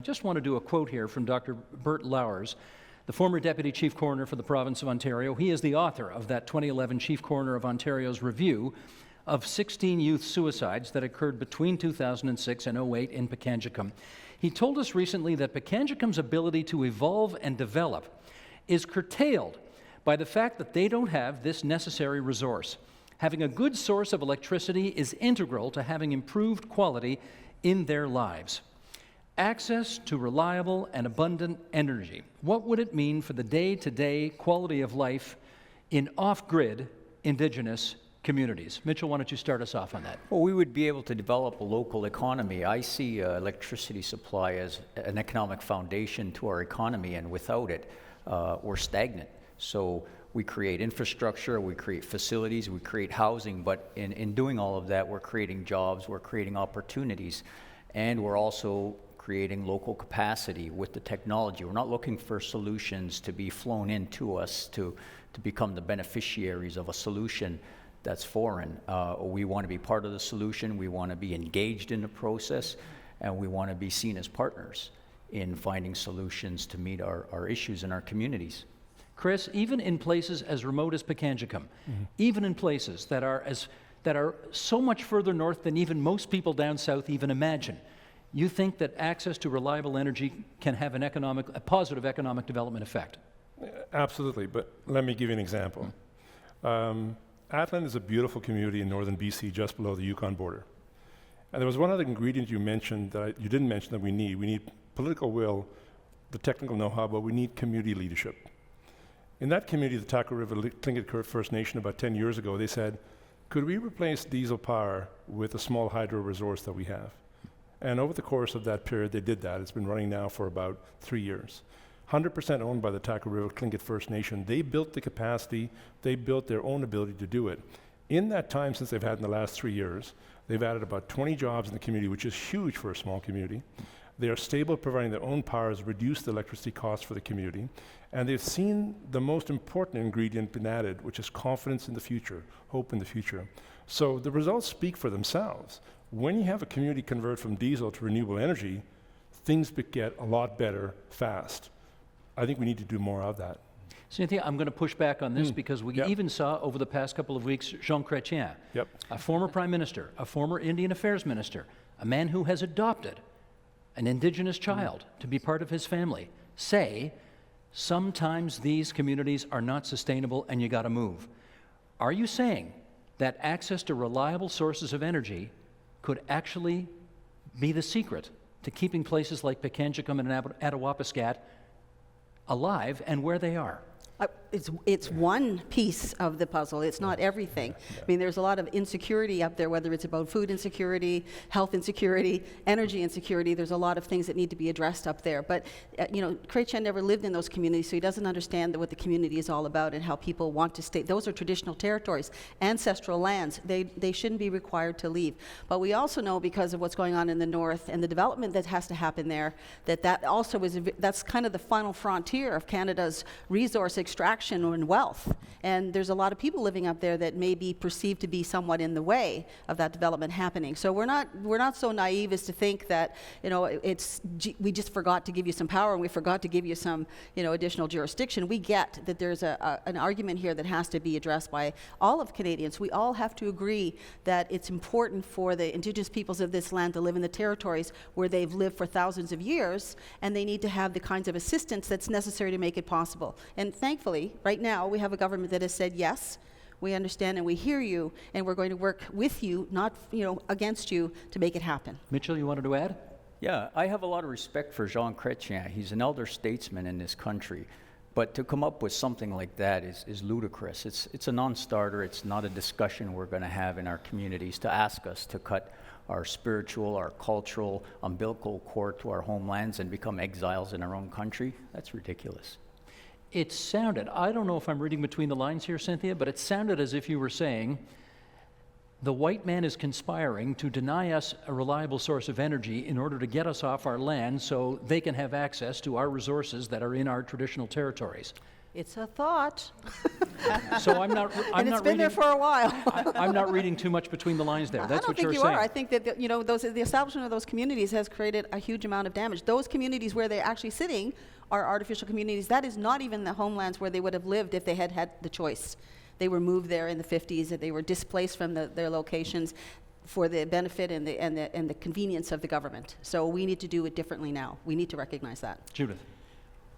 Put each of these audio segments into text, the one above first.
just want to do a quote here from Dr. Bert Lowers, the former Deputy Chief Coroner for the province of Ontario. He is the author of that 2011 Chief Coroner of Ontario's review of 16 youth suicides that occurred between 2006 and 08 in Pikangikum. He told us recently that Pikangikum's ability to evolve and develop is curtailed by the fact that they don't have this necessary resource. Having a good source of electricity is integral to having improved quality in their lives. Access to reliable and abundant energy. What would it mean for the day-to-day quality of life in off-grid indigenous communities? Mitchell, why don't you start us off on that? Well, we would be able to develop a local economy. I see electricity supply as an economic foundation to our economy, and without it, we're stagnant. So we create infrastructure, we create facilities, we create housing, but in doing all of that, we're creating jobs, we're creating opportunities, and we're also creating local capacity with the technology. We're not looking for solutions to be flown into us to become the beneficiaries of a solution that's foreign. We want to be part of the solution, we want to be engaged in the process, and we want to be seen as partners in finding solutions to meet our issues in our communities. Chris, even in places as remote as Pikangikum, even in places that are so much further north than even most people down south even imagine, you think that access to reliable energy can have a positive economic development effect? Absolutely, but let me give you an example. Atlan is a beautiful community in northern BC, just below the Yukon border. And there was one other ingredient you mentioned you didn't mention that we need. We need political will, the technical know-how, but we need community leadership. In that community, the Taco River Tlingit First Nation, about 10 years ago, they said, could we replace diesel power with a small hydro resource that we have? And over the course of that period, they did that. It's been running now for about 3 years. 100% owned by the Taco River Tlingit First Nation. They built the capacity, they built their own ability to do it. In that time since they've had in the last 3 years, they've added about 20 jobs in the community, which is huge for a small community. They are stable, providing their own power, has reduced the electricity costs for the community. And they've seen the most important ingredient been added, which is confidence in the future, hope in the future. So the results speak for themselves. When you have a community convert from diesel to renewable energy, things get a lot better fast. I think we need to do more of that. Cynthia, I'm going to push back on this because we even saw over the past couple of weeks Jean Chretien, a former prime minister, a former Indian affairs minister, a man who has adopted an indigenous child to be part of his family, say sometimes these communities are not sustainable and you got to move. Are you saying that access to reliable sources of energy could actually be the secret to keeping places like Pikangikum and Attawapiskat alive and where they are? It's one piece of the puzzle. It's not everything. I mean, there's a lot of insecurity up there, whether it's about food insecurity, health insecurity, energy insecurity. There's a lot of things that need to be addressed up there. But, Chretien never lived in those communities, so he doesn't understand what the community is all about and how people want to stay. Those are traditional territories, ancestral lands. They shouldn't be required to leave. But we also know, because of what's going on in the north and the development that has to happen there, that also that's kind of the final frontier of Canada's resource extraction and wealth. And there's a lot of people living up there that may be perceived to be somewhat in the way of that development happening. So we're not so naive as to think that we just forgot to give you some power and we forgot to give you some additional jurisdiction. We get that there's an argument here that has to be addressed by all of Canadians. We all have to agree that it's important for the Indigenous peoples of this land to live in the territories where they've lived for thousands of years, and they need to have the kinds of assistance that's necessary to make it possible. And thankfully, right now, we have a government that has said, yes, we understand and we hear you, and we're going to work with you, not against you, to make it happen. Mitchell, you wanted to add? Yeah, I have a lot of respect for Jean Chretien. He's an elder statesman in this country. But to come up with something like that is ludicrous. It's a non-starter. It's not a discussion we're going to have in our communities to ask us to cut our spiritual, our cultural, umbilical cord to our homelands and become exiles in our own country. That's ridiculous. It sounded, I don't know if I'm reading between the lines here, Cynthia, but it sounded as if you were saying the white man is conspiring to deny us a reliable source of energy in order to get us off our land so they can have access to our resources that are in our traditional territories. It's a thought, So I'm not and it's been there for a while. I'm not reading too much between the lines there. That's I don't what think you're you saying. are. I think that the establishment of those communities has created a huge amount of damage. Those communities where they're actually sitting are artificial communities. That is not even the homelands where they would have lived if they had had the choice. They were moved there in the 50s, and they were displaced from their locations for the benefit and the convenience of the government. So we need to do it differently now. We need to recognize that. Judith.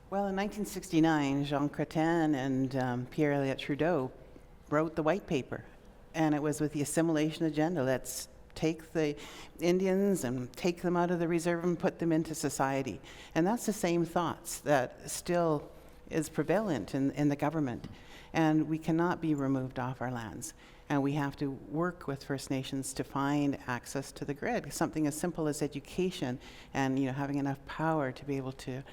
Well, in 1969, Jean Chretien and Pierre Elliott Trudeau wrote the white paper, and it was with the assimilation agenda. Let's take the Indians and take them out of the reserve and put them into society. And that's the same thoughts that still is prevalent in the government. And we cannot be removed off our lands. And we have to work with First Nations to find access to the grid. Something as simple as education and having enough power to be able to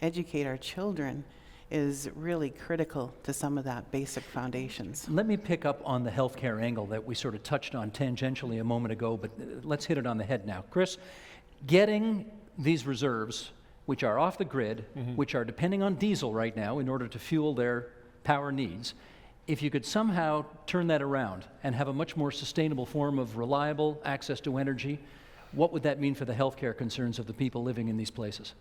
educate our children is really critical to some of that basic foundations. Let me pick up on the healthcare angle that we sort of touched on tangentially a moment ago, but let's hit it on the head now. Chris, getting these reserves, which are off the grid, which are depending on diesel right now in order to fuel their power needs, if you could somehow turn that around and have a much more sustainable form of reliable access to energy, what would that mean for the healthcare concerns of the people living in these places?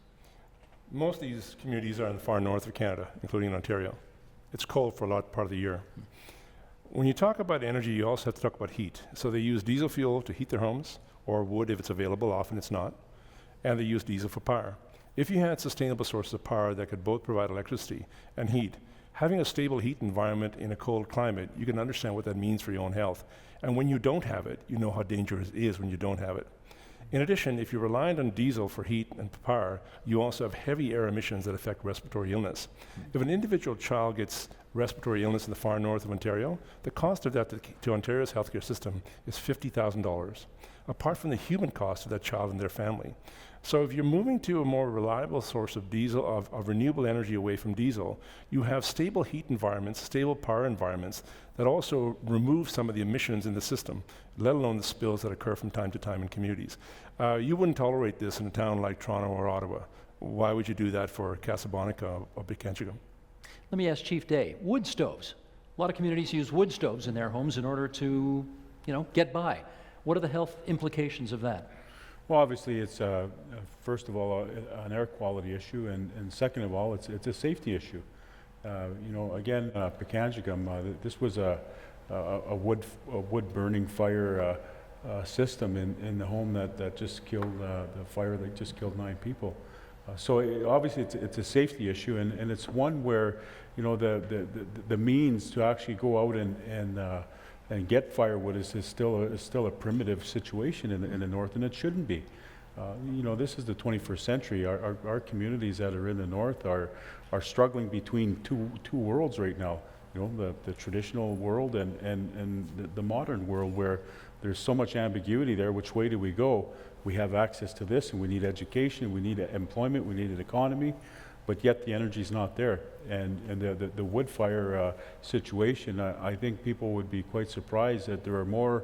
Most of these communities are in the far north of Canada, including Ontario. It's cold for a lot part of the year. When you talk about energy, you also have to talk about heat. So they use diesel fuel to heat their homes, or wood if it's available, often it's not, and they use diesel for power. If you had sustainable sources of power that could both provide electricity and heat, having a stable heat environment in a cold climate, you can understand what that means for your own health. And when you don't have it, you know how dangerous it is when you don't have it. In addition, if you're reliant on diesel for heat and power, you also have heavy air emissions that affect respiratory illness. If an individual child gets respiratory illness in the far north of Ontario, the cost of that to Ontario's healthcare system is $50,000, apart from the human cost of that child and their family. So if you're moving to a more reliable source of diesel, of renewable energy away from diesel, you have stable heat environments, stable power environments that also remove some of the emissions in the system, let alone the spills that occur from time to time in communities. You wouldn't tolerate this in a town like Toronto or Ottawa. Why would you do that for Casablanca or Bekenshagan? Let me ask Chief Day. Wood stoves. A lot of communities use wood stoves in their homes in order to, get by. What are the health implications of that? Well, obviously, it's first of all an air quality issue, and second of all, it's a safety issue. Again, Bekenshagan, this was a wood burning fire system in the home that just killed the fire that just killed 9 people. Obviously, it's a safety issue, and it's one where the means to actually go out and get firewood is still a primitive situation in the north, and it shouldn't be. This is the 21st century. Our communities that are in the north are struggling between two worlds right now. The traditional world and the modern world, where there's so much ambiguity there. Which way do we go? We have access to this, and we need education, we need employment, we need an economy, but yet the energy's not there. And the wood fire situation, I think people would be quite surprised that there are more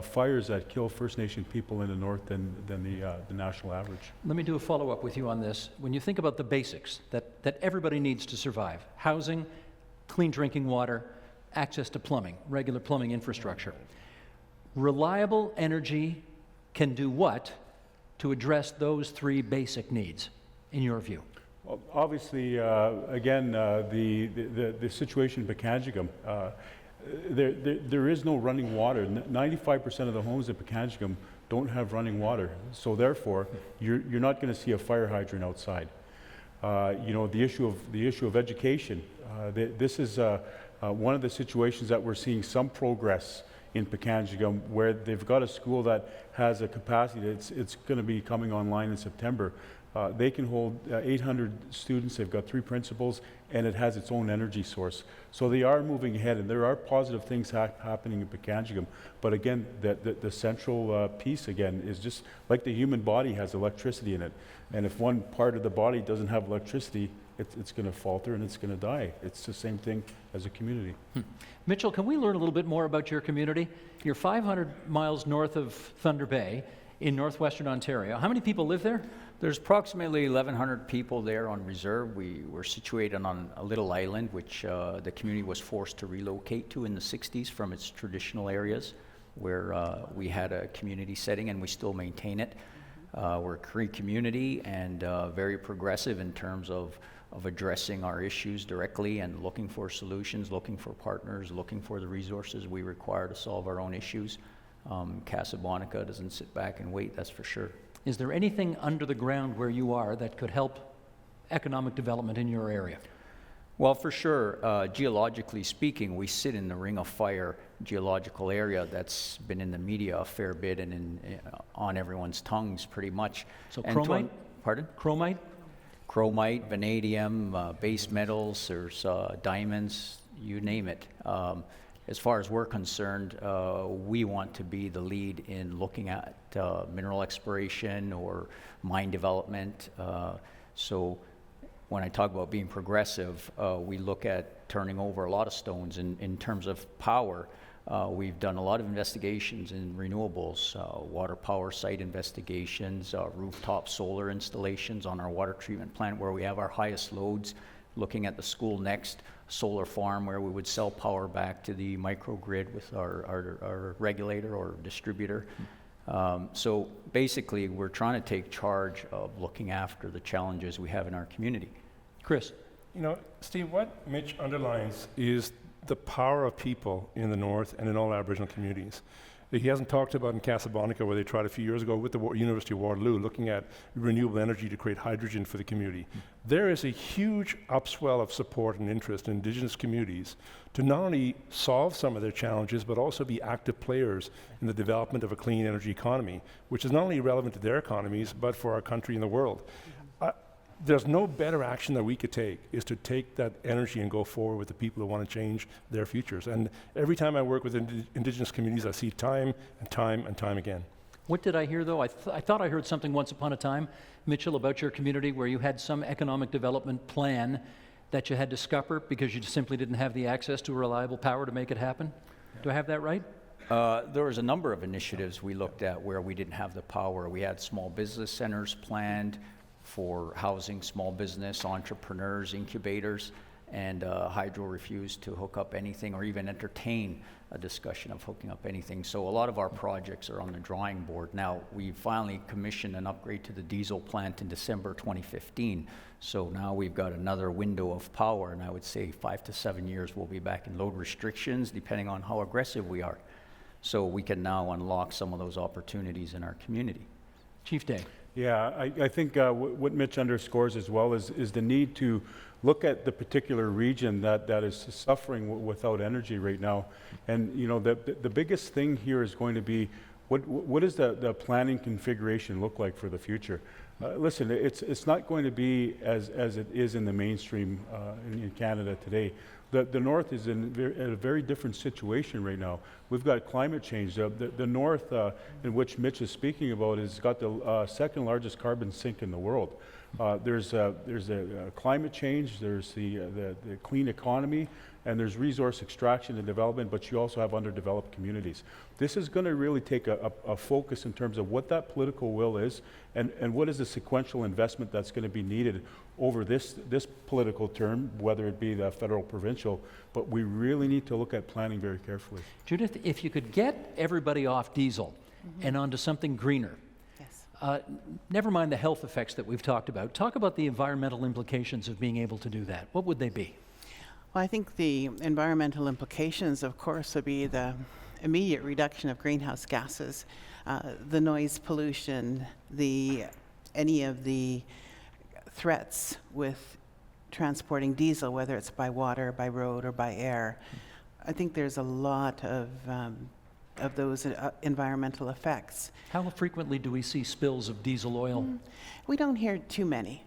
fires that kill First Nation people in the north than the national average. Let me do a follow-up with you on this. When you think about the basics that everybody needs to survive, housing, clean drinking water, access to plumbing, regular plumbing infrastructure, reliable energy can do what to address those 3 basic needs, in your view? Well, obviously, again, the situation in Bekenshagan, there is no running water. 95% of the homes in Bekenshagan don't have running water. So therefore, you're not going to see a fire hydrant outside. The issue of education. This is one of the situations that we're seeing some progress in Bekenshagan, where they've got a school that has a capacity. It's going to be coming online in September. They can hold 800 students. They've got 3 principals, and it has its own energy source. So they are moving ahead, and there are positive things happening in Bekenshagan. But again, the central piece, again, is just like the human body has electricity in it. And if one part of the body doesn't have electricity, it's going to falter and it's going to die. It's the same thing as a community. Mitchell, can we learn a little bit more about your community? You're 500 miles north of Thunder Bay, in northwestern Ontario. How many people live there? There's approximately 1,100 people there on reserve. We're situated on a little island, which the community was forced to relocate to in the 60s from its traditional areas, where we had a community setting, and we still maintain it. We're a Cree community and very progressive in terms of addressing our issues directly and looking for solutions, looking for partners, looking for the resources we require to solve our own issues. Casablanca doesn't sit back and wait, that's for sure. Is there anything under the ground where you are that could help economic development in your area? Well, for sure, geologically speaking, we sit in the Ring of Fire geological area that's been in the media a fair bit and on everyone's tongues pretty much. So And chromite? Pardon? Chromite? Chromite, vanadium, base metals, there's diamonds, you name it. As far as we're concerned, we want to be the lead in looking at mineral exploration or mine development. So when I talk about being progressive, we look at turning over a lot of stones in terms of power. We've done a lot of investigations in renewables, water power site investigations, rooftop solar installations on our water treatment plant where we have our highest loads, looking at the school next, solar farm where we would sell power back to the microgrid with our regulator or distributor. So basically, we're trying to take charge of looking after the challenges we have in our community. Chris? You know, Steve, what Mitch underlines is the power of people in the north and in all Aboriginal communities. He hasn't talked about in Casablanca, where they tried a few years ago with the University of Waterloo, looking at renewable energy to create hydrogen for the community. There is a huge upswell of support and interest in Indigenous communities to not only solve some of their challenges, but also be active players in the development of a clean energy economy, which is not only relevant to their economies, but for our country and the world. There's no better action that we could take is to take that energy and go forward with the people who want to change their futures. And every time I work with Indigenous communities, I see time and time and time again. What did I hear, though? I thought I heard something once upon a time, Mitchell, about your community where you had some economic development plan that you had to scupper because you just simply didn't have the access to reliable power to make it happen. Do I have that right? There was a number of initiatives we looked at where we didn't have the power. We had small business centers planned for housing small business entrepreneurs, incubators, and Hydro refused to hook up anything or even entertain a discussion of hooking up anything. So a lot of our projects are on the drawing board. Now, we finally commissioned an upgrade to the diesel plant in December 2015. So now we've got another window of power, and I would say 5 to 7 years we'll be back in load restrictions, depending on how aggressive we are. So we can now unlock some of those opportunities in our community. Chief Day. Yeah, I think what Mitch underscores as well is the need to look at the particular region that is suffering without energy right now. And you know, the biggest thing here is going to be what does the planning configuration look like for the future? Listen, it's not going to be as it is in the mainstream in Canada today. The North is in a very different situation right now. We've got climate change. The North, in which Mitch is speaking about, has got the second largest carbon sink in the world. There's a climate change, there's the clean economy, and there's resource extraction and development, but you also have underdeveloped communities. This is going to really take a focus in terms of what that political will is and what is the sequential investment that's going to be needed over this political term, whether it be the federal, provincial, but we really need to look at planning very carefully. Judith, if you could get everybody off diesel and onto something greener, Yes. never mind the health effects that we've talked about, talk about the environmental implications of being able to do that. What would they be? Well, I think the environmental implications, of course, would be the immediate reduction of greenhouse gases, the noise pollution, any of the threats with transporting diesel, whether it's by water, by road, or by air. I think there's a lot of those environmental effects. How frequently do we see spills of diesel oil? We don't hear too many,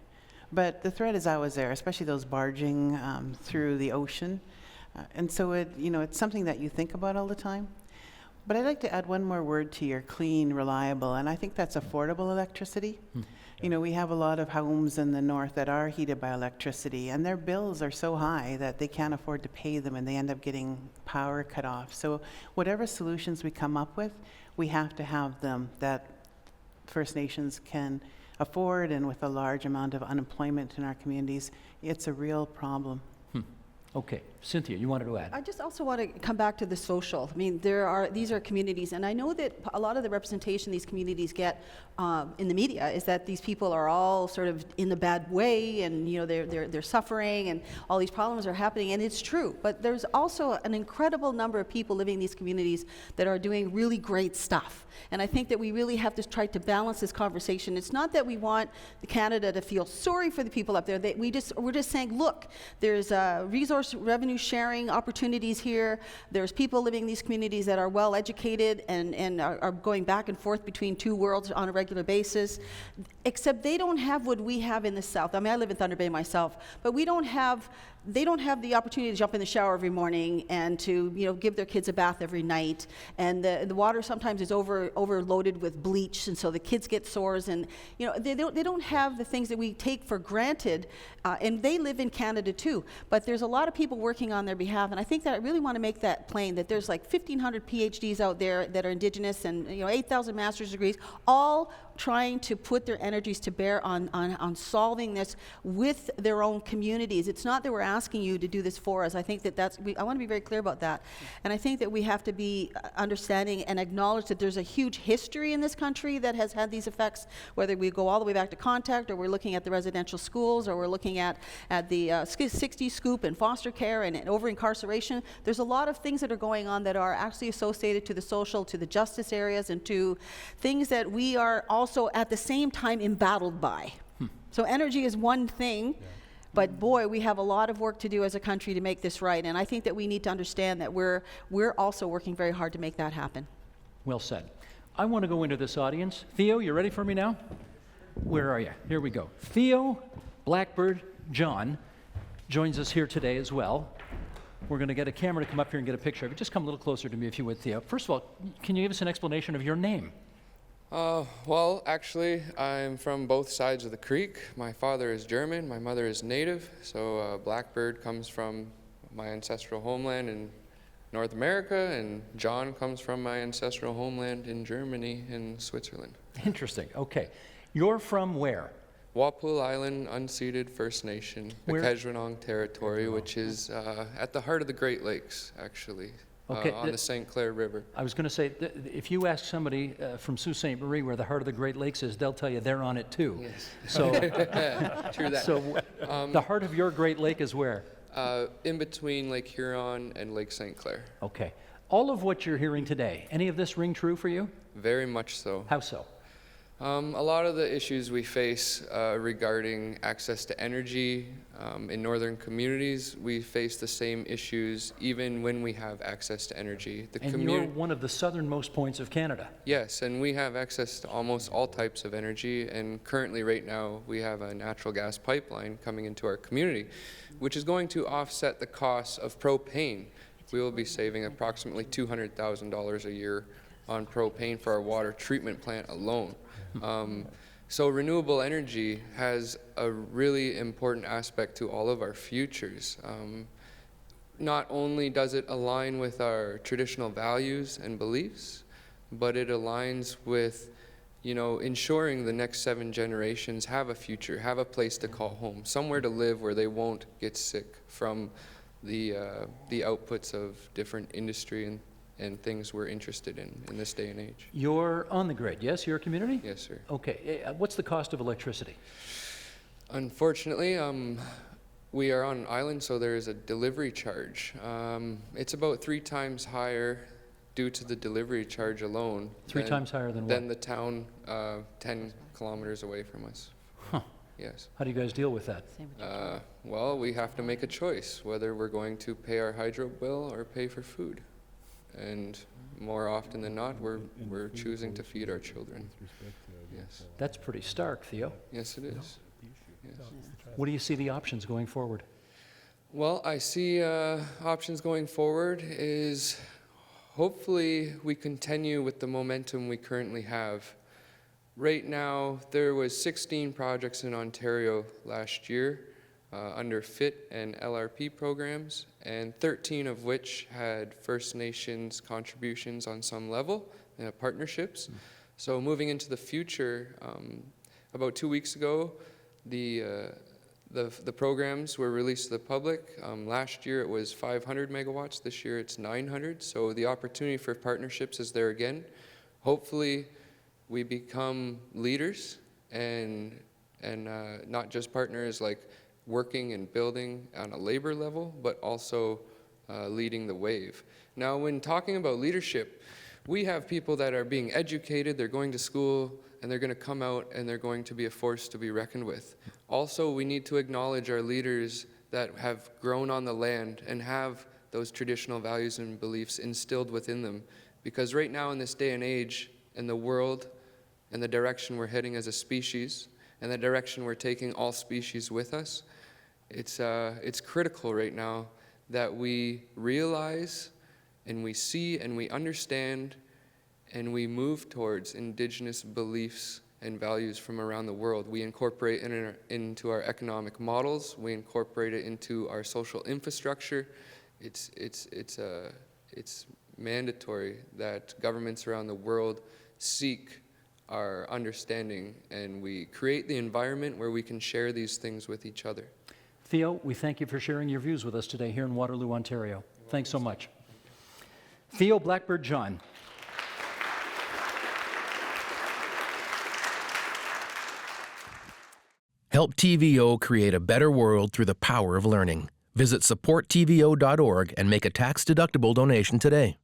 but the threat is always there, especially those barging through the ocean. And so it's something that you think about all the time. But I'd like to add one more word to your clean, reliable, and I think that's affordable electricity. You know, we have a lot of homes in the north that are heated by electricity, and their bills are so high that they can't afford to pay them, and they end up getting power cut off. So whatever solutions we come up with, we have to have them that First Nations can afford, and with a large amount of unemployment in our communities, it's a real problem. Okay, Cynthia, you wanted to add? I just also want to come back to the social. I mean, these are communities, and I know that a lot of the representation these communities get in the media is that these people are all sort of in a bad way, and you know they're suffering, and all these problems are happening, and it's true. But there's also an incredible number of people living in these communities that are doing really great stuff, and I think that we really have to try to balance this conversation. It's not that we want Canada to feel sorry for the people up there. We're just saying, look, there's resource revenue sharing opportunities here. There's people living in these communities that are well educated and are going back and forth between two worlds on a regular basis, except they don't have what we have in the South. I mean, I live in Thunder Bay myself, but they don't have the opportunity to jump in the shower every morning and to, you know, give their kids a bath every night. And the water sometimes is overloaded with bleach, and so the kids get sores. And you know, they don't have the things that we take for granted. And they live in Canada too. But there's a lot of people working on their behalf, and I think that I really want to make that plain. That there's like 1,500 PhDs out there that are Indigenous, and 8,000 master's degrees, all trying to put their energies to bear on solving this with their own communities. It's not that we're asking you to do this for us. I think that I want to be very clear about that. And I think that we have to be understanding and acknowledge that there's a huge history in this country that has had these effects, whether we go all the way back to contact, or we're looking at the residential schools, or we're looking at the 60 scoop and foster care and over incarceration. There's a lot of things that are going on that are actually associated to the social, to the justice areas, and to things that we are also at the same time embattled by. So energy is one thing, but boy, we have a lot of work to do as a country to make this right, and I think that we need to understand that we're also working very hard to make that happen. Well said. I want to go into this audience. Theo, you ready for me now? Where are you? Here we go. Theo, Blackbird, John joins us here today as well. We're going to get a camera to come up here and get a picture of you. Just come a little closer to me if you would, Theo. First of all, can you give us an explanation of your name? Well, actually, I'm from both sides of the creek. My father is German, my mother is native, so Blackbird comes from my ancestral homeland in North America, and John comes from my ancestral homeland in Germany and Switzerland. Interesting. Okay. You're from where? Waterloo Island, unceded First Nation, the Where? Quechua territory, which is at the heart of the Great Lakes, actually. Okay, on the St. Clair River. I was going to say, if you ask somebody from Sault Ste. Marie where the heart of the Great Lakes is, they'll tell you they're on it too. Yes. So, True that. so the heart of your Great Lake is where? In between Lake Huron and Lake St. Clair. Okay. All of what you're hearing today, any of this ring true for you? Very much so. How so? A lot of the issues we face regarding access to energy in northern communities, we face the same issues even when we have access to energy. And you're one of the southernmost points of Canada. Yes, and we have access to almost all types of energy, and currently right now we have a natural gas pipeline coming into our community, which is going to offset the costs of propane. We will be saving approximately $200,000 a year on propane for our water treatment plant alone. So renewable energy has a really important aspect to all of our futures. Not only does it align with our traditional values and beliefs, but it aligns with, ensuring the next 7 generations have a future, have a place to call home, somewhere to live where they won't get sick from the outputs of different industry and things we're interested in this day and age. You're on the grid, yes? Your community? Yes, sir. Okay. What's the cost of electricity? Unfortunately, we are on an island, so there is a delivery charge. It's about 3 times higher due to the delivery charge alone. 3 times higher than what? Than the town 10 kilometers away from us. Huh. Yes. How do you guys deal with that? Well, we have to make a choice whether we're going to pay our hydro bill or pay for food. And more often than not, we're choosing to feed our children. Yes. That's pretty stark, Theo. Yes, it is. Yes. What do you see the options going forward? Well, I see options going forward is hopefully we continue with the momentum we currently have. Right now, there was 16 projects in Ontario last year under FIT and LRP programs, and 13 of which had First Nations contributions on some level, partnerships. So moving into the future, about 2 weeks ago, the programs were released to the public. Last year it was 500 megawatts. This year it's 900. So the opportunity for partnerships is there again. Hopefully we become leaders and not just partners like working and building on a labor level, but also leading the wave. Now, when talking about leadership, we have people that are being educated, they're going to school, and they're going to come out and they're going to be a force to be reckoned with. Also, we need to acknowledge our leaders that have grown on the land and have those traditional values and beliefs instilled within them. Because right now in this day and age, in the world, and the direction we're heading as a species, and the direction we're taking all species with us, it's critical right now that we realize and we see and we understand and we move towards indigenous beliefs and values from around the world. We incorporate into our economic models, we incorporate it into our social infrastructure. It's mandatory that governments around the world seek our understanding and we create the environment where we can share these things with each other. Theo, we thank you for sharing your views with us today here in Waterloo, Ontario. Thanks so much. Theo Blackbird John. Help TVO create a better world through the power of learning. Visit supporttvo.org and make a tax-deductible donation today.